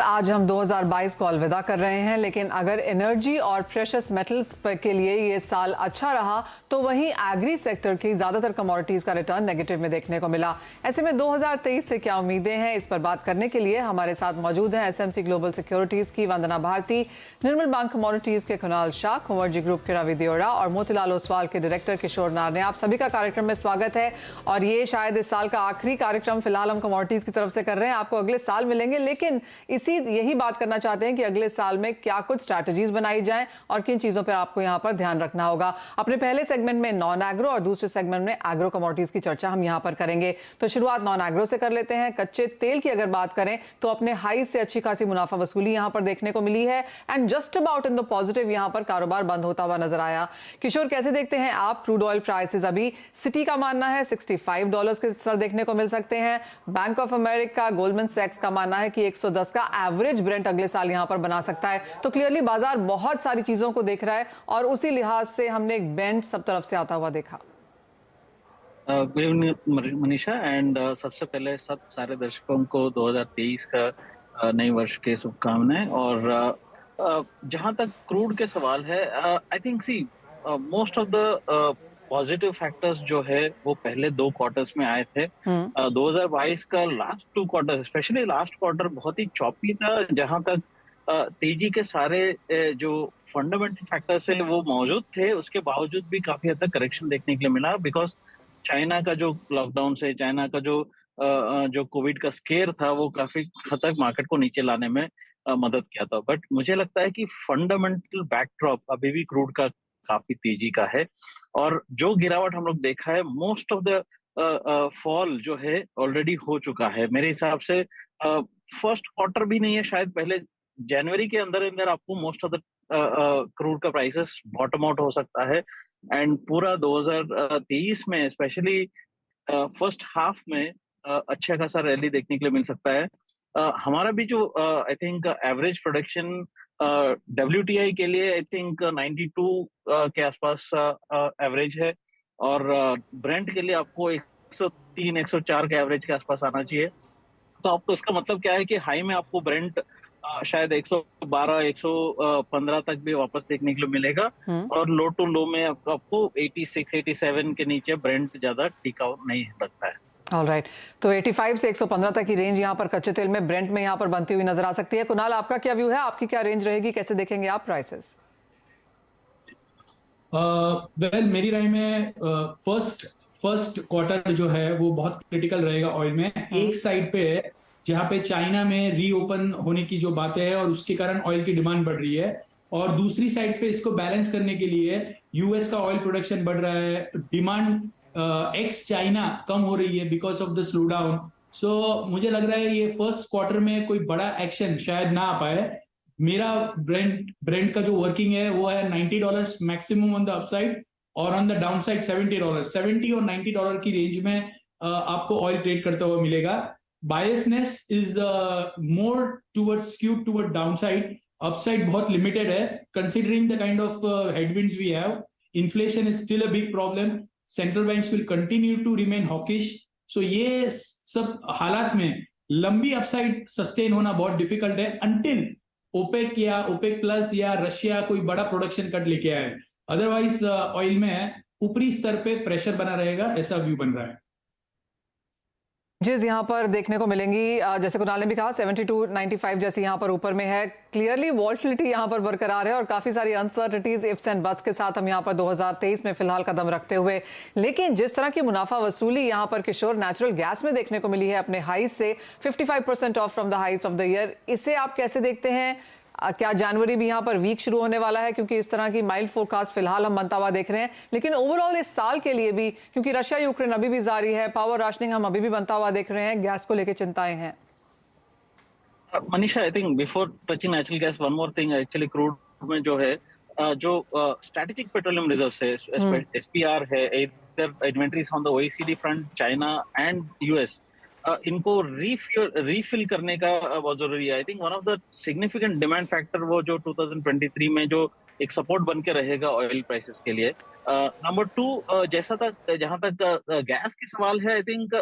आज हम 2022 को अलविदा कर रहे हैं, लेकिन अगर एनर्जी और प्रेशियस मेटल्स के लिए ये साल अच्छा रहा तो वहीं एग्री सेक्टर की ज्यादातर कमोडिटीज का रिटर्न नेगेटिव में देखने को मिला। ऐसे में 2023 से क्या उम्मीदें हैं, इस पर बात करने के लिए हमारे साथ मौजूद हैं एसएमसी ग्लोबल सिक्योरिटीज की वंदना भारती, निर्मल बैंक कमोडिटीज के कुणाल शाह, कुंवरजी ग्रुप के रवि देओरा और मोतीलाल ओसवाल के डायरेक्टर किशोर नारने। आप सभी का कार्यक्रम में स्वागत है और ये शायद इस साल का आखिरी कार्यक्रम फिलहाल हम कमोडिटीज की तरफ से कर रहे हैं। आपको अगले साल मिलेंगे, लेकिन यही बात करना चाहते हैं कि अगले साल में क्या कुछ स्ट्रैटेजीज बनाई जाएं और किन चीजों पर आपको यहां पर ध्यान रखना होगा। अपने पहले सेगमेंट में नॉन एग्रो और दूसरे सेगमेंट में एग्रो कमोडिटीज की चर्चा हम यहां पर करेंगे। तो शुरुआत नॉन एग्रो से कर लेते हैं। कच्चे तेल की अगर बात करें तो अपने हाई से अच्छी खासी मुनाफा वसूली यहां पर देखने को मिली है and just about in the positive यहां पर कारोबार बंद होता हुआ नजर आया। किशोर, कैसे देखते हैं आप क्रूड ऑयल प्राइसेस? अभी सिटी का मानना है $65 के स्तर देखने को मिल सकते हैं। बैंक ऑफ अमेरिका, गोल्डमैन सैक्स का मानना है कि 110 का एवरेज ब्रेंट अगले साल यहां पर बना सकता है। तो क्लियरली बाजार बहुत सारी चीजों को देख रहा है और उसी लिहाज से हमने एक बेंड सब तरफ से आता हुआ देखा। गुड इवनिंग मनीषा एंड सबसे पहले सारे दर्शकों को 2023 का नए वर्ष के शुभकामनाएं। और जहां तक क्रूड के सवाल है, I think most of the positive factors जो है वो पहले 2 क्वार्टर्स में आए थे। 2022 का last 2 quarter, specially last quarter बहुत ही चॉपी था, जहां तक तेजी के सारे जो फंडामेंटल फैक्टर्स है वो मौजूद थे, उसके बावजूद भी काफी हद तक करेक्शन देखने के लिए मिला। बिकॉज चाइना का जो लॉकडाउन से, चाइना का जो कोविड का स्केयर था, वो काफी हद तक मार्केट को नीचे लाने में मदद किया था। बट मुझे लगता है कि फंडामेंटल बैकड्रॉप अभी भी क्रूड का काफी तेजी का है और जो गिरावट हम लोग देखा है, मोस्ट ऑफ द फॉल जो है ऑलरेडी हो चुका है। मेरे हिसाब से फर्स्ट क्वार्टर भी नहीं है, शायद पहले जनवरी के अंदर आपको मोस्ट ऑफ द क्रूड का प्राइसेस बॉटम आउट हो सकता है। एंड पूरा 2023 में स्पेशली फर्स्ट हाफ में अच्छा खासा रैली देखने के लिए मिल सकता है। हमारा भी जो I think average production WTI के लिए आई थिंक 92 के आसपास एवरेज है और ब्रेंट के लिए आपको 103 104 के एवरेज के आसपास आना चाहिए। तो आपको इसका मतलब क्या है कि हाई में आपको ब्रेंट शायद 112 115 तक भी वापस देखने के लिए मिलेगा और लो टू लो में आपको 86 87 के नीचे ब्रेंट ज्यादा टिकाऊ नहीं लगता है। ऑलराइट, तो 85 से 115 तक की रेंज यहां पर कच्चे तेल में, ब्रेंट में यहां पर बनती हुई नजर आ सकती है। कुणाल, आपका क्या व्यू है? आपकी क्या रेंज रहेगी? कैसे देखेंगे आप प्राइसेस? मेरी राय में फर्स्ट क्वार्टर जो है वो बहुत क्रिटिकल रहेगा ऑयल में। एक साइड पे है जहां पे चाइना में रीओपन होने की जो बातें हैं और उसके कारण ऑयल की डिमांड बढ़ रही है, और दूसरी साइड पे इसको बैलेंस करने के लिए यूएस का ऑयल प्रोडक्शन बढ़ रहा है, डिमांड एक्स चाइना कम हो रही है because of the slow down. So मुझे लग रहा है ये फर्स्ट क्वार्टर में कोई बड़ा एक्शन शायद ना आ पाए। मेरा ब्रेंट का जो वर्किंग है वो है $90 मैक्सिमम ऑन द अपसाइड और ऑन द डाउनसाइड $70। 70 और $90 की रेंज में आपको ऑयल ट्रेड करता हुआ मिलेगा। Biasness is more towards skewed toward downside, upside बहुत लिमिटेड है considering the kind of headwinds we have. Inflation is still a big problem, central banks will continue to remain hawkish. So ये सब हालात में लंबी अपसाइड सस्टेन होना बहुत difficult है अंटिल ओपेक या ओपेक प्लस या रशिया कोई बड़ा प्रोडक्शन कट लेके आए। अदरवाइज ऑयल में ऊपरी स्तर पे प्रेशर बना रहेगा, ऐसा व्यू बन रहा है। जिस यहाँ पर देखने को मिलेंगी, जैसे कुणाल ने भी कहा 72 95 जैसी यहाँ पर ऊपर में है। क्लियरली वॉल्टिलिटी यहाँ पर बरकरार है और काफी सारी अनसर्टिनिटीज, इफ्स एंड बट्स के साथ हम यहाँ पर 2023 में फिलहाल कदम रखते हुए। लेकिन जिस तरह की मुनाफा वसूली यहाँ पर किशोर नेचुरल गैस में देखने को मिली है अपने हाई से 55% off from the highs of the year, इसे आप कैसे देखते हैं? क्या जनवरी भी यहाँ पर वीक शुरू होने वाला है? क्योंकि इस तरह की माइल्ड फोरकास्ट फिलहाल हम बनता हुआ देख रहे हैं, लेकिन ओवरऑल इस साल के लिए भी, क्योंकि रशिया यूक्रेन अभी भी जारी है, पावर राशनिंग हम अभी भी बनता हुआ देख रहे हैं, गैस को लेकर चिंताएं हैं। Manisha, I think before touching natural gas, one more thing, actually crude में जो है जो स्ट्रेटेजिक पेट्रोलियम रिजर्व्स है, SPR है, इधर inventories on the OECD front, China and US, इनको रीफिल करने का बहुत जरूरी है। I think one of the significant demand factor वो जो 2023 में जो एक सपोर्ट बन के रहेगा ऑयल प्राइसेस के लिए। नंबर 2, जहां तक गैस की सवाल है, आई थिंक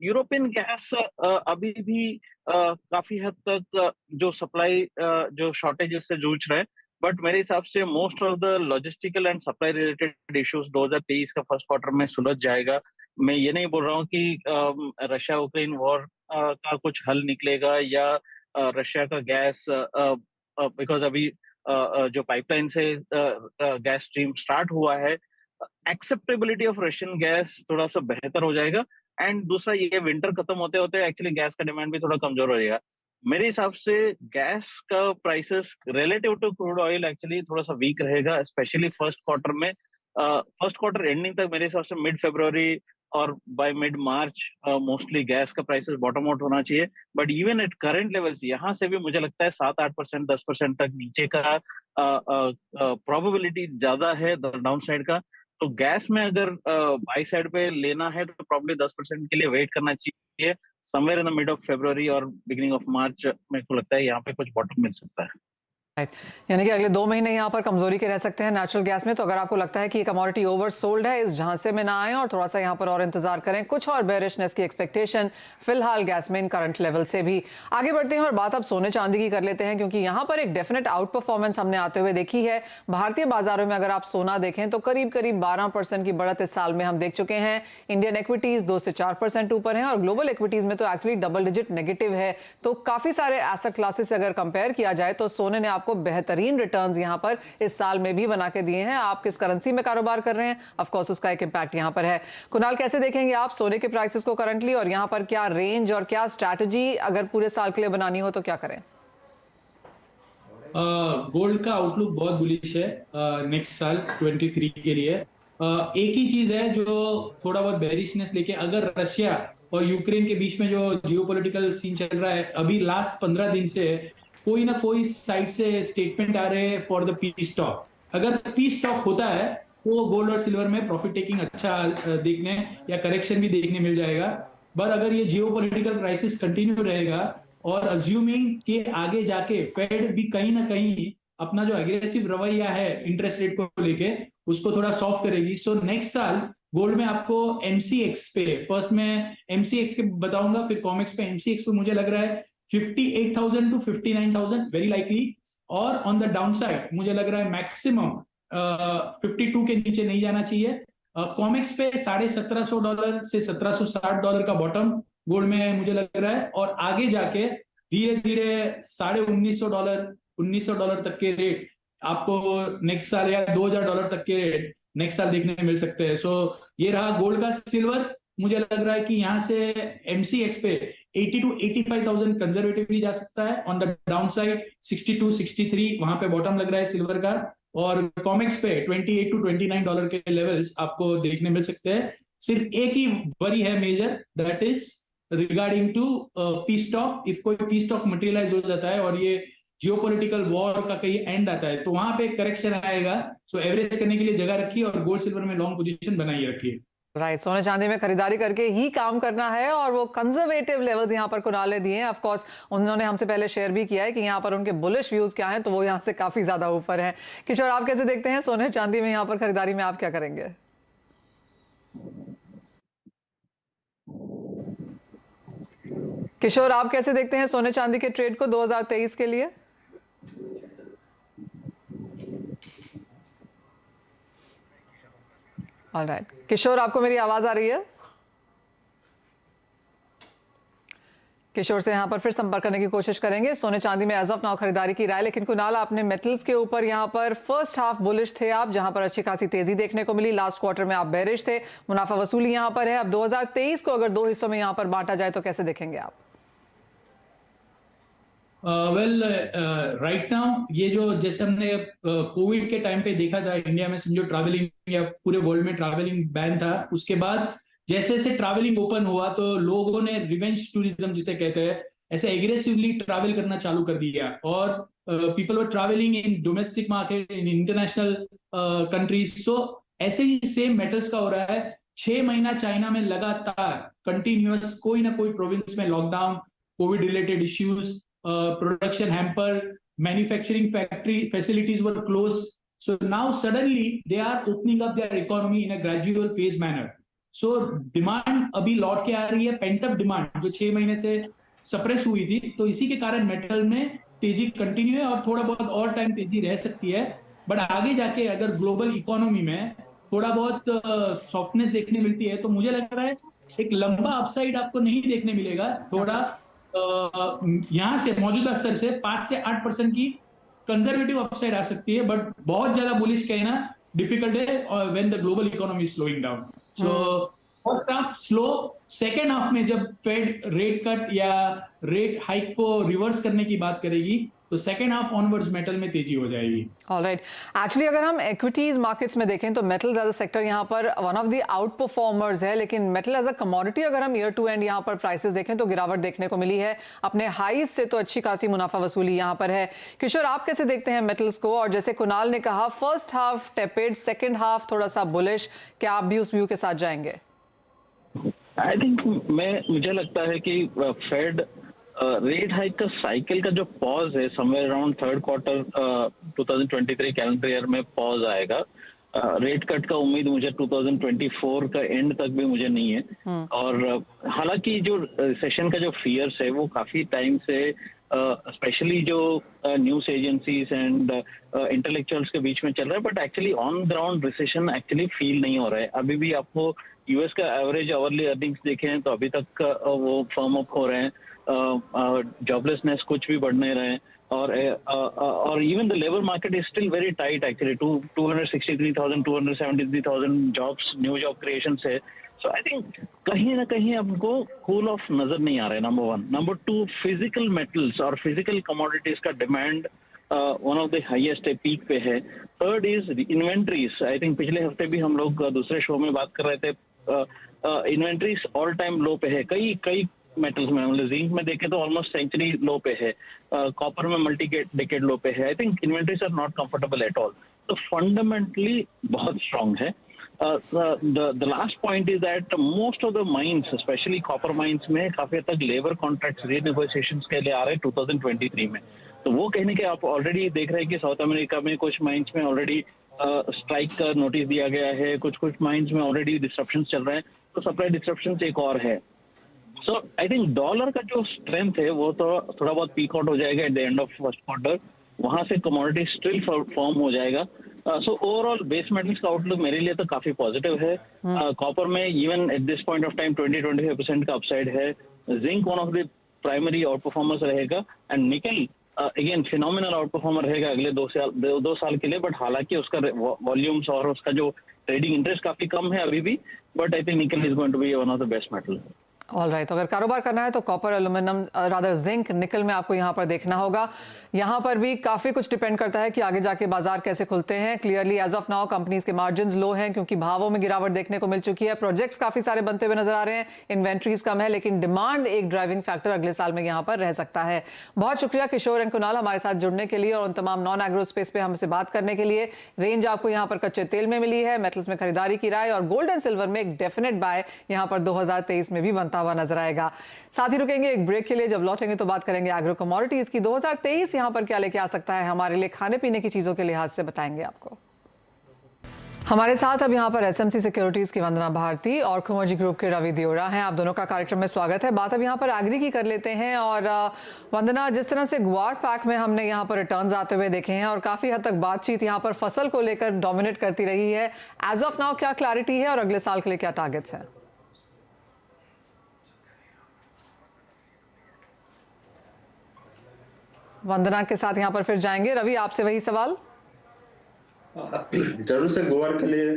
यूरोपियन गैस अभी भी काफी हद तक जो सप्लाई जो शॉर्टेजेस से जूझ रहे हैं, बट मेरे हिसाब से most of the logistical and supply related issues 2023 का फर्स्ट क्वार्टर में सुलझ जाएगा। मैं ये नहीं बोल रहा हूँ कि रशिया यूक्रेन वॉर का कुछ हल निकलेगा या रशिया का गैस, बिकॉज अभी जो पाइपलाइन से गैस स्ट्रीम स्टार्ट हुआ है, एक्सेप्टेबिलिटी ऑफ रशियन गैस थोड़ा सा बेहतर हो जाएगा। एंड दूसरा, ये विंटर खत्म होते होते एक्चुअली गैस का डिमांड भी थोड़ा कमजोर हो जाएगा। मेरे हिसाब से गैस का prices relative to crude oil actually थोड़ा सा वीक रहेगा, स्पेशली फर्स्ट क्वार्टर में। फर्स्ट क्वार्टर एंडिंग तक मेरे हिसाब से मिड फरवरी और by mid March mostly gas का प्राइसेस बॉटम आउट होना चाहिए। But even at current levels यहाँ से भी मुझे लगता है 7-8%, 10% तक नीचे का प्रोबेबिलिटी ज्यादा है डाउन साइड का। तो गैस में अगर बाई साइड पे लेना है तो प्रॉब्ली 10% के लिए वेट करना चाहिए। Somewhere in the mid of February और बिगिनिंग ऑफ मार्च मेरे को लगता है यहाँ पे कुछ बॉटम मिल सकता है। राइट, यानी कि अगले 2 महीने यहाँ पर कमजोरी के रह सकते हैं नेचुरल गैस में। तो अगर आपको लगता है कि ये कमोडिटी ओवर सोल्ड है, इस झांसे में ना आए और थोड़ा सा यहाँ पर और इंतजार करें, कुछ और बेरिशनेस की एक्सपेक्टेशन फिलहाल गैस में इन करंट लेवल से भी। आगे बढ़ते हैं और बात अब सोने चांदी की कर लेते हैं, क्योंकि यहाँ पर एक डेफिनेट आउट परफॉर्मेंस हमने आते हुए देखी है। भारतीय बाजारों में अगर आप सोना देखें तो करीब करीब 12% की बढ़त इस साल में हम देख चुके हैं। इंडियन इक्विटीज 2 से 4% ऊपर है और ग्लोबल इक्विटीज में तो एक्चुअली डबल डिजिट नेगेटिव है। तो काफी सारे एसेट क्लासेस से अगर कंपेयर किया जाए तो सोने ने आपको बेहतरीन रिटर्न्स यहां पर इस साल में भी बना के दिए हैं। आप किस करेंसी में कारोबार कर रहे हैं, ऑफ कोर्स उसका एक इंपैक्ट यहां पर है। कुणाल, कैसे देखेंगे आप सोने के प्राइसेस को करंटली, और यहां पर क्या रेंज और क्या स्ट्रैटेजी अगर पूरे साल के लिए बनानी हो तो क्या करें? गोल्ड का आउटलुक बहुत बुलिश है नेक्स्ट साल 23 के लिए। एक ही चीज है जो थोड़ा बहुत बेरिशनेस लेके, अगर रशिया और यूक्रेन के बीच में जो जियोपॉलिटिकल सीन चल रहा है, अभी लास्ट 15 दिन से कोई ना कोई साइड से स्टेटमेंट आ रहे हैं फॉर द पीस टॉक। अगर पीस टॉक होता है तो गोल्ड और सिल्वर में प्रॉफिट टेकिंग अच्छा देखने या करेक्शन भी देखने मिल जाएगा। पर अगर ये जियोपॉलिटिकल क्राइसिस कंटिन्यू रहेगा और अज्यूमिंग के आगे जाके फेड भी कहीं ना कहीं अपना जो एग्रेसिव रवैया है इंटरेस्ट रेट को लेके उसको थोड़ा सॉफ्ट करेगी, सो नेक्स्ट साल गोल्ड में आपको एमसीएक्स पे, फर्स्ट में एमसीएक्स के बताऊंगा, फिर कॉमेक्स पे, एमसीएक्स पे मुझे लग रहा है 58,000 to 59,000 वेरी लाइकली। और ऑन द डाउन साइड मुझे लग रहा है मैक्सिमम 52 के नीचे नहीं जाना चाहिए। कॉमेक्स पे $1,700 से $1,760 का बॉटम गोल्ड में मुझे लग रहा है, और आगे जाके धीरे धीरे $1,900 $1,900 तक के रेट आपको नेक्स्ट साल, या $2,000 तक के रेट नेक्स्ट साल देखने मिल सकते हैं। सो ये रहा गोल्ड का। सिल्वर मुझे लग रहा है कि यहाँ से एमसीएक्स पे 80 to 85,000 कंजर्वेटिवली जा सकता है। ऑन द डाउन साइड 62 63 वहां पे बॉटम लग रहा है सिल्वर का, और कॉमेक्स पे $28 to $29 के लेवल्स आपको देखने मिल सकते हैं। सिर्फ एक ही वरी है major, that is regarding to peace talk. If कोई पीस टॉक मटेरियलाइज हो जाता है और ये जियोपॉलिटिकल वॉर का कहीं एंड आता है तो वहां पे करेक्शन आएगा। सो एवरेज करने के लिए जगह रखिए और गोल्ड सिल्वर में लॉन्ग पोजीशन बनाई रखिए। राइट, सोने चांदी में खरीदारी करके ही काम करना है, और वो कंजर्वेटिव लेवल्स यहाँ पर कुणाल ने दिए हैं। ऑफ कोर्स उन्होंने हमसे पहले शेयर भी किया है कि यहाँ पर उनके बुलिश व्यूज क्या हैं, तो वो यहाँ से काफी ज्यादा ऊपर हैं। किशोर, आप कैसे देखते हैं सोने चांदी में यहाँ पर खरीदारी में आप क्या करेंगे? किशोर, आप कैसे देखते हैं सोने चांदी के ट्रेड को 2023 के लिए? ऑलराइट, किशोर, आपको मेरी आवाज आ रही है? किशोर से यहाँ पर फिर संपर्क करने की कोशिश करेंगे। सोने चांदी में एज ऑफ नाउ खरीदारी की राय। लेकिन कुणाल, आपने मेटल्स के ऊपर यहाँ पर फर्स्ट हाफ बुलिश थे आप, जहाँ पर अच्छी खासी तेजी देखने को मिली। लास्ट क्वार्टर में आप बेरिश थे, मुनाफा वसूली यहाँ पर है। अब 2023 को अगर 2 हिस्सों में यहाँ पर बांटा जाए तो कैसे देखेंगे आप? वेल, राइट नाउ ये जो जैसे हमने कोविड के टाइम पे देखा था इंडिया में, समझो ट्रैवलिंग या पूरे वर्ल्ड में ट्रैवलिंग बैन था, उसके बाद जैसे जैसे ट्रैवलिंग ओपन हुआ तो लोगों ने रिवेंज टूरिज्म जिसे कहते हैं ऐसे एग्रेसिवली ट्रैवल करना चालू कर दिया, और people were travelling in domestic market, in international countries. So ऐसे ही सेम मेटल्स का हो रहा है। 6 महीना चाइना में लगातार कंटिन्यूअस कोई ना कोई प्रोविंस में lockdown, Covid related issues, production hamper, manufacturing factory facilities were closed. So now suddenly they are opening up their economy in a gradual phase manner. So demand अभी लौट के आ रही है, पेंट अप डिमांड जो 6 महीने से suppress हुई थी, तो इसी के कारण मेटल में तेजी कंटिन्यू है और थोड़ा बहुत और टाइम तेजी रह सकती है। बट आगे जाके अगर ग्लोबल इकोनॉमी में थोड़ा बहुत सॉफ्टनेस देखने मिलती है, तो मुझे लग रहा है एक लंबा अपसाइड आपको नहीं देखने मिलेगा। थोड़ा यहाँ से मौजूदा स्तर से 5 से 8% की कंजर्वेटिव अपसाइड आ सकती है, बट बहुत ज्यादा बुलिश कहना डिफिकल्ट है when the global economy is slowing down. So first half slow, second half में जब फेड रेट कट या रेट हाइक को रिवर्स करने की बात करेगी, तो सेकेंड हाफ ऑनवर्ड्स मेटल में तेजी हो जाएगी। ऑलराइट, एक्चुअली अगर हम इक्विटीज मार्केट्स में देखें तो मेटल एज अ सेक्टर यहाँ पर one of the out performers है, लेकिन मेटल एज अ कमोडिटी अगर हम ईयर टू एंड यहाँ पर प्राइसेस देखें तो गिरावट देखने को मिली है। अपने हाईज से तो अच्छी खासी मुनाफा वसूली यहाँ पर है। किशोर, आप कैसे देखते हैं मेटल्स को? और जैसे कुणाल ने कहा, फर्स्ट हाफ टेपेड, सेकेंड हाफ थोड़ा सा बुलिश, क्या आप भी उस व्यू के साथ जाएंगे? आई थिंक मुझे लगता है कि फेड रेट हाइक का साइकिल का जो पॉज है somewhere around third quarter 2023 calendar year में पॉज आएगा। रेट कट का उम्मीद मुझे 2024 का एंड तक भी मुझे नहीं है। और हालांकि जो सेशन का जो फियर्स है वो काफी टाइम से स्पेशली जो न्यूज एजेंसीज एंड इंटेलेक्चुअल्स के बीच में चल रहा है, but actually on ground recession actually feel नहीं हो रहा है। अभी भी आपको यूएस का एवरेज आवरली अर्निंग्स देखें तो अभी तक वो फर्म अप हो रहे हैं, जॉबलेसनेस कुछ भी बढ़ नहीं रहे हैं, और even the labour market is still very tight actually. 263,000 273,000 jobs, new job creation है। सो आई थिंक कहीं ना कहीं हमको कूल ऑफ नजर नहीं आ रहा है, number one. Number two, physical metals और फिजिकल कमोडिटीज का demand one of the highest peak पे है। Third is inventories. I think पिछले हफ्ते भी हम लोग दूसरे शो में बात कर रहे थे, इन्वेंट्रीज ऑल टाइम लो पे है। कई मेटल्स में, मतलब जिंक में देखें तो ऑलमोस्ट सेंचुरी लो पे है, कॉपर में मल्टी डेकेड लो पे है। I think inventories are not comfortable at all. तो फंडामेंटली बहुत स्ट्रांग है। The last point is that most of the mines, especially copper mines में काफी हद तक लेबर कॉन्ट्रैक्ट्स रीनेगोशिएशंस के लिए आ रहे हैं 2023 में। तो वो कहने के आप ऑलरेडी देख रहे हैं कि साउथ अमेरिका में कुछ माइंस में ऑलरेडी स्ट्राइक का नोटिस दिया गया है, कुछ माइंस में ऑलरेडी डिस्ट्रप्शंस चल रहे हैं। तो सप्लाई डिस्ट्रप्शंस एक और है। सो आई थिंक डॉलर का जो स्ट्रेंथ है वो तो थोड़ा बहुत पीक आउट हो जाएगा at the end of first quarter. वहां से कमोडिटी स्टिल फॉर्म हो जाएगा। सो ओवरऑल बेस मेटल्स का आउटलुक मेरे लिए तो काफी पॉजिटिव है। कॉपर में even at this point of time 20-25% का अपसाइड है। Zinc one of the primary out performers रहेगा, and nickel again phenomenal out performer रहेगा अगले 2 साल के लिए। बट हालांकि उसका वॉल्यूम्स और उसका जो ट्रेडिंग इंटरेस्ट काफी कम है अभी भी, but I think nickel is going to be one of the best metal. Alright, तो अगर कारोबार करना है तो कॉपर, एल्यूमिनियम, रादर जिंक, निकल में आपको यहाँ पर देखना होगा। यहाँ पर भी काफ़ी कुछ डिपेंड करता है कि आगे जाके बाजार कैसे खुलते हैं। Clearly as of now companies के मार्जिन्स लो हैं क्योंकि भावों में गिरावट देखने को मिल चुकी है। प्रोजेक्ट्स काफ़ी सारे बनते हुए नजर आ रहे हैं, इन्वेंट्रीज कम है, लेकिन डिमांड एक ड्राइविंग फैक्टर अगले साल में यहाँ पर रह सकता है। बहुत शुक्रिया किशोर एंड कुणाल हमारे साथ जुड़ने के लिए और उन तमाम नॉन एग्रो स्पेस पे हमसे बात करने के लिए। रेंज आपको यहाँ पर कच्चे तेल में मिली है, मेटल्स में खरीदारी की राय, और गोल्ड एंड सिल्वर में एक डेफिनेट बाय यहाँ पर 2023 में भी बनता हुआ नजर आएगा। साथ ही रुकेंगे एक ब्रेक के लिए। जब लौटेंगे तो बात करेंगे एग्रो कमोडिटीज की। 2023 यहां पर क्या लेके आ सकता है हमारे लिए, खाने पीने की चीजों के लिहाज से बताएंगे आपको। हमारे साथ अब यहाँ पर एसएमसी सिक्योरिटीज की वंदना भारती और खुमर्जी ग्रुप के रवि दियोरा हैं। आप दोनों का कार्यक्रम में स्वागत है। बात अब यहाँ पर एग्री की कर लेते हैं। और वंदना, जिस तरह से ग्वार पैक में हमने यहाँ पर रिटर्न्स आते हुए देखे हैं और काफी हद तक बातचीत यहाँ पर फसल को लेकर डोमिनेट करती रही है, एज ऑफ नाउ क्या क्लैरिटी है और अगले साल के लिए क्या टारगेट्स हैं? वंदना के साथ यहाँ पर फिर जाएंगे। रवि, आपसे वही सवाल। जरूर से गोवर के लिए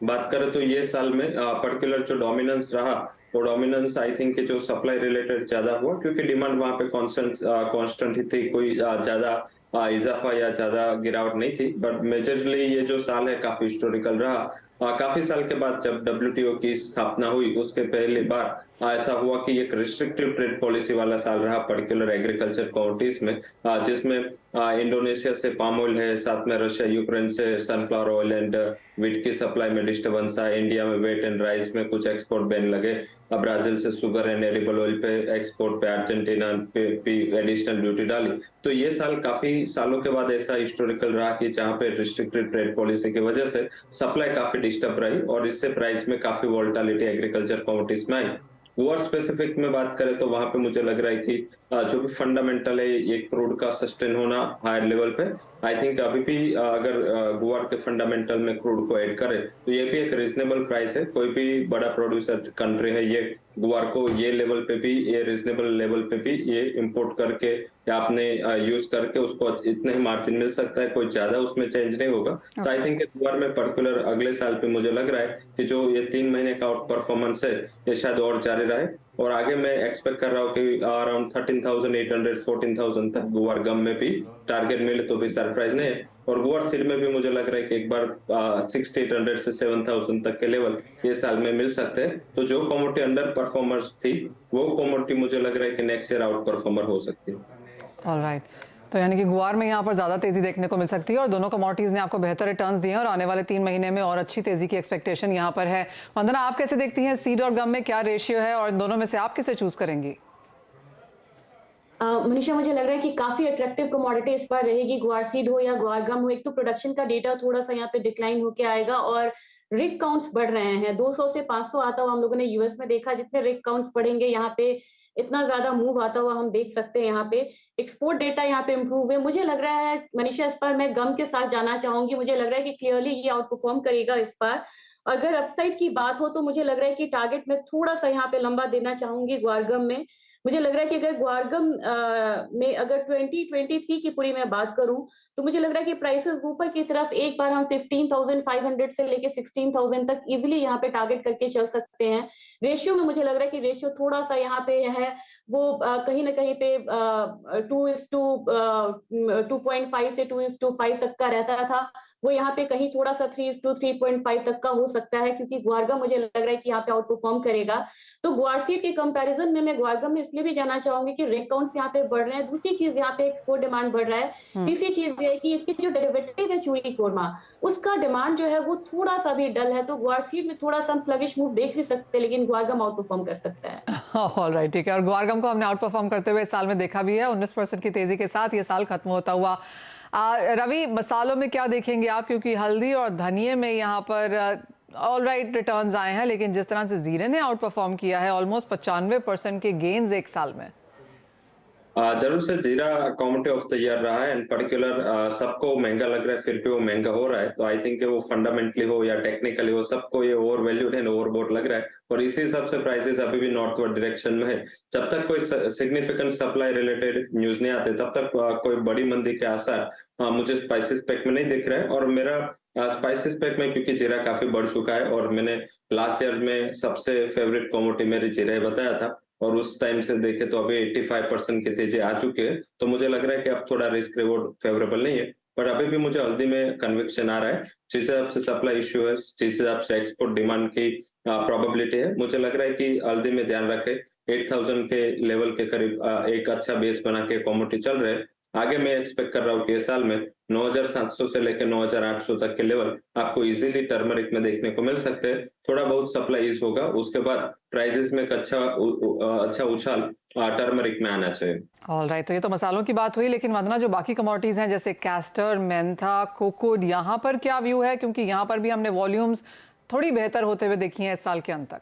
बात करें तो ये साल में पर्टिकुलर जो डोमिनेंस रहा वो डोमिनेंस आई थिंक जो सप्लाई रिलेटेड ज्यादा हुआ, क्योंकि डिमांड वहां पे कांस्टेंट ही थी, कोई ज्यादा इजाफा या ज्यादा गिरावट नहीं थी। बट मेजरली ये जो साल है काफी हिस्टोरिकल रहा। काफी साल के बाद जब WTO की स्थापना हुई उसके पहली बार ऐसा हुआ कि एक रिस्ट्रिक्टिव ट्रेड पॉलिसी वाला साल रहा पर्टिकुलर एग्रीकल्चर कमोडिटीज में, जिसमें इंडोनेशिया से पाम ऑयल है, साथ में रशिया यूक्रेन से सनफ्लावर ऑयल एंड वीट की सप्लाई में डिस्टर्बेंस है। इंडिया में वेट एंड राइस में कुछ एक्सपोर्ट बैन लगे। ब्राजील से शुगर एंड एडिबल ऑयल पे एक्सपोर्ट पे अर्जेंटीना पे एडिशनल ड्यूटी डाली। तो ये साल काफी सालों के बाद ऐसा हिस्टोरिकल रहा कि जहाँ पे रिस्ट्रिक्टेड ट्रेड पॉलिसी की वजह से सप्लाई काफी डिस्टर्ब रही और इससे प्राइस में काफी वोलेटिलिटी एग्रीकल्चर कमोडिटीज में आई। गुआर स्पेसिफिक में बात करें तो वहां पे मुझे लग रहा है कि जो भी फंडामेंटल है ये क्रूड का सस्टेन होना हायर लेवल पे, आई थिंक अभी भी अगर गुआर के फंडामेंटल में क्रूड को ऐड करे तो ये भी एक रीजनेबल प्राइस है। कोई भी बड़ा प्रोड्यूसर कंट्री है ये गुआर को ये लेवल पे भी, ये रीजनेबल लेवल पे भी ये इंपोर्ट करके या आपने यूज करके उसको इतने ही मार्जिन मिल सकता है, कोई ज्यादा उसमें चेंज नहीं होगा। तो आई थिंक गुआर में पर्टिकुलर अगले साल पे मुझे लग रहा है कि जो ये 3 महीने का आउट परफॉर्मेंस है ये शायद और जारी रहे और आगे मैं एक्सपेक्ट कर रहा हूँ कि अराउंड 13,800 14,000 तक गुआर गम में भी टारगेट मिले तो भी सरप्राइज नहीं है। और गुआर सीड में भी मुझे लग रहा है कि एक बार 6,800 से 7,000 तक के लेवल ये साल में मिल सकते हैं। तो जो कमोडिटी अंडर परफॉर्मर्स थी वो कमोडिटी मुझे लग रहा है कि नेक्स्ट ईयर आउट परफॉर्मर हो सकती है। ऑलराइट, तो यानी कि गुआर में यहाँ पर ज़्यादा तेज़ी देखने को मिल सकती है और दोनों कमोडिटीज़ ने आपको बेहतर रिटर्न्स दिए हैं और आने वाले 3 महीने में और अच्छी तेज़ी की एक्सपेक्टेशन यहाँ पर है। वंदना, आप कैसे देखती हैं सीड और गम में क्या रेशियो है और इन दोनों में से आप किसे चूज करेंगी? मनीषा, मुझे लग रहा है कि काफी अट्रैक्टिव कमोडिटी इस बार रहेगी, गुआर सीड हो या गुआर गम हो। एक तो प्रोडक्शन का डेटा थोड़ा सा यहाँ पे डिक्लाइन होके आएगा और रिग काउंट्स बढ़ रहे हैं, 200 से 500 आता हुआ हम लोगों ने यूएस में देखा। जितने रिग काउंट्स बढ़ेंगे यहाँ पे इतना ज्यादा मूव आता हुआ हम देख सकते हैं। यहाँ पे एक्सपोर्ट डेटा यहाँ पे इंप्रूव है। मुझे लग रहा है मनीषा इस बार मैं गम के साथ जाना चाहूंगी। मुझे लग रहा है कि क्लियरली ये आउट परफॉर्म करेगा इस बार। अगर अपसाइड की बात हो तो मुझे लग रहा है कि टारगेट में थोड़ा सा यहाँ पे लंबा देना चाहूंगी ग्वारगम में। मुझे लग रहा है कि अगर ग्वारगम में अगर 2023 की पूरी मैं बात करूं तो मुझे लग रहा है कि प्राइसेस ऊपर की तरफ एक बार हम 15,500 से लेके 16,000 तक इजिली यहाँ पे टारगेट करके चल सकते हैं। रेशियो में मुझे लग रहा है कि रेशियो थोड़ा सा यहाँ पे है वो कहीं ना कहीं पे 2.5 से 2:5 तक का रहता था, वो यहाँ पे कहीं थोड़ा सा 3:3.5 तक का हो सकता है, क्योंकि ग्वारगम मुझे लग रहा है कि यहाँ पे आउट परफॉर्म करेगा। तो ग्वारसीड के कंपैरिजन में मैं ग्वारगम में इसलिए भी जाना चाहूंगी कि रेक काउंट्स यहाँ पे बढ़ रहे हैं। दूसरी चीज यहाँ पे एक्सपोर्ट डिमांड बढ़ रहा है। तीसरी चीज ये है कि इसकी जो डेरिवेटिव है चूड़ी कोरमा, उसका डिमांड जो है वो थोड़ा सा भी डल है। तो ग्वारसीड में थोड़ा सा हम स्लगिश मूव देख भी सकते हैं, लेकिन ग्वारगम आउट परफॉर्म कर सकता है। ऑलराइट, ठीक है। और ग्वारगम को हमने आउट परफॉर्म करते हुए इस साल में देखा भी है, 19% की तेजी के साथ ये साल खत्म होता हुआ। रवि, मसालों में क्या देखेंगे आप, क्योंकि हल्दी और धनिये में यहाँ पर ऑलराइट रिटर्न्स आए हैं, लेकिन जिस तरह से जीरे ने आउट परफॉर्म किया है, ऑलमोस्ट 95% के गेन्स एक साल में। जरूर से जीरा कमोडिटी ऑफ द ईयर रहा है एंड पर्टिकुलर सबको महंगा लग रहा है, फिर भी वो महंगा हो रहा है। तो आई थिंक वो फंडामेंटली हो या टेक्निकली हो, सबको ये ओवर वैल्यूड एंड ओवरबोट लग रहा है और इसी हिसाब से प्राइसेस अभी भी नॉर्थवर्ड डायरेक्शन में है। जब तक कोई सिग्निफिकेंट सप्लाई रिलेटेड न्यूज नहीं आते तब तक कोई बड़ी मंदी के आसार मुझे स्पाइसेस पैक में नहीं दिख रहा है। और मेरा स्पाइसेस पैक में क्योंकि जीरा काफी बढ़ चुका है और मैंने लास्ट ईयर में सबसे फेवरेट कमोडिटी मेरी जीरा ही बताया था और उस टाइम से देखे तो अभी 85% की तेजी आ चुकी है। तो मुझे लग रहा है कि अब थोड़ा रिस्क रिवॉर्ड फेवरेबल नहीं है, पर अभी भी मुझे हल्दी में कन्विक्शन आ रहा है। जिस हिसाब से सप्लाई इश्यू है, जिस हिसाब से एक्सपोर्ट डिमांड की प्रोबेबिलिटी है, मुझे लग रहा है कि हल्दी में ध्यान रखे 8,000 के लेवल के करीब एक अच्छा बेस बना के कमोडिटी चल रहे हैं। आगे मैं एक्सपेक्ट कर रहा हूँ कि इस साल में 9,700 से लेकर 9,800 तक के लेवल आपको इजीली टर्मरिक में देखने को मिल सकते हैं। थोड़ा बहुत सप्लाई ईज होगा, उसके बाद प्राइसेस में एक अच्छा उछाल टर्मरिक में आना चाहिए। ऑलराइट, तो ये तो मसालों की बात हुई, लेकिन वंदना जो बाकी कमोडिटीज हैं जैसे कैस्टर, मेंथा, कोकोड, यहाँ पर क्या व्यू है, क्योंकि यहाँ पर भी हमने वॉल्यूम्स थोड़ी बेहतर होते हुए देखी हैं इस साल के अंत तक।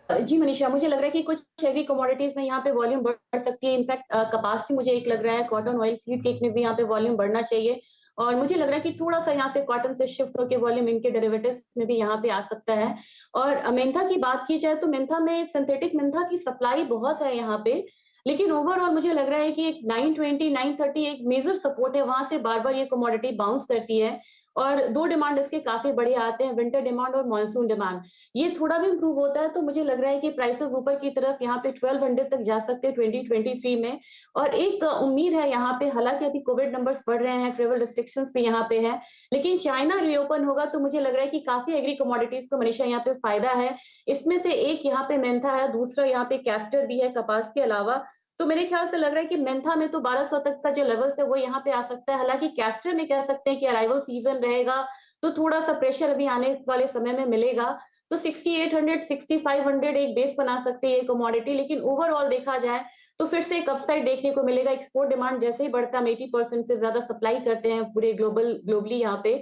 जी मनीषा, मुझे लग रहा है कि कुछ हेवी कमोडिटीज में यहाँ पे वॉल्यूम बढ़ सकती है। इनफैक्ट कपास भी मुझे एक लग रहा है, कॉटन, ऑयल सीड केक में भी यहाँ पे वॉल्यूम बढ़ना चाहिए। और मुझे लग रहा है कि थोड़ा सा यहाँ से कॉटन से शिफ्ट होकर वॉल्यूम इनके डेरिवेटिव्स में भी यहाँ पे आ सकता है। और मेंथा की बात की जाए तो मेंथा में सिंथेटिक मेंथा की सप्लाई बहुत है यहाँ पे, लेकिन ओवरऑल मुझे लग रहा है कि एक 920, 930 एक मेजर सपोर्ट है, वहां से बार बार ये कमोडिटी बाउंस करती है। और दो डिमांड इसके काफी बढ़िया आते हैं, विंटर डिमांड और मानसून डिमांड। ये थोड़ा भी इंप्रूव होता है तो मुझे लग रहा है कि प्राइसेस ऊपर की तरफ यहाँ पे 1200 तक जा सकते हैं 2023 में। और एक उम्मीद है यहाँ पे, हालांकि अभी कोविड नंबर्स बढ़ रहे हैं, ट्रेवल रिस्ट्रिक्शंस भी यहाँ पे है, लेकिन चाइना रीओपन होगा तो मुझे लग रहा है कि काफी एग्री कमोडिटीज को मनीषा यहाँ पे फायदा है। इसमें से एक यहाँ पे मेंथा है, दूसरा यहाँ पे कैस्टर भी है कपास के अलावा। तो मेरे ख्याल से लग रहा है कि मेंथा में तो 1200 तक का जो लेवल है वो यहाँ पे आ सकता है। हालांकि कैस्टर में कह सकते हैं कि अराइवल सीजन रहेगा तो थोड़ा सा प्रेशर अभी आने वाले समय में मिलेगा। तो 6800, 6500 एक बेस बना सकते हैं ये कमोडिटी, लेकिन ओवरऑल देखा जाए तो फिर से एक अपसाइड देखने को मिलेगा। एक्सपोर्ट डिमांड जैसे ही बढ़ता है, हम 80% से ज्यादा सप्लाई करते हैं पूरे ग्लोबली यहाँ पे,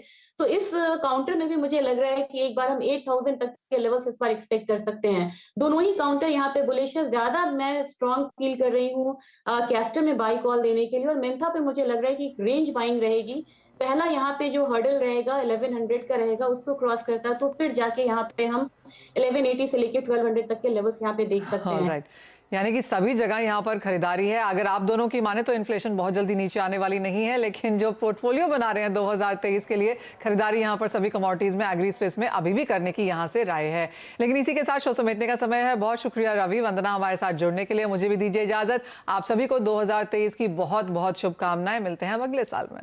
तो इस काउंटर में भी मुझे लग रहा है कि एक बार हम 8000 तक के लेवल्स इस बार एक्सपेक्ट कर सकते हैं। दोनों ही काउंटर यहाँ पे बुलिश है। ज्यादा मैं स्ट्रॉन्ग फील कर रही हूँ कैस्टर में बाई कॉल देने के लिए, और मेंथा पे मुझे लग रहा है कि रेंज बाइंग रहेगी। पहला यहाँ पे जो हर्डल रहेगा 1100 का रहेगा, उसको क्रॉस करता है तो फिर जाके यहाँ पे हम 1180 से लेके 1200 तक के लेवल्स यहाँ पे देख सकते हैं। राइट, यानी कि सभी जगह यहाँ पर खरीदारी है। अगर आप दोनों की माने तो इन्फ्लेशन बहुत जल्दी नीचे आने वाली नहीं है, लेकिन जो पोर्टफोलियो बना रहे हैं 2023 के लिए, खरीदारी यहाँ पर सभी कमोडिटीज में, एग्री स्पेस में अभी भी करने की यहाँ से राय है। लेकिन इसी के साथ शो समेटने का समय है। बहुत शुक्रिया रवि, वंदना हमारे साथ जुड़ने के लिए। मुझे भी दीजिए इजाजत। आप सभी को 2023 की बहुत बहुत शुभकामनाएं। मिलते हैं अब अगले साल में।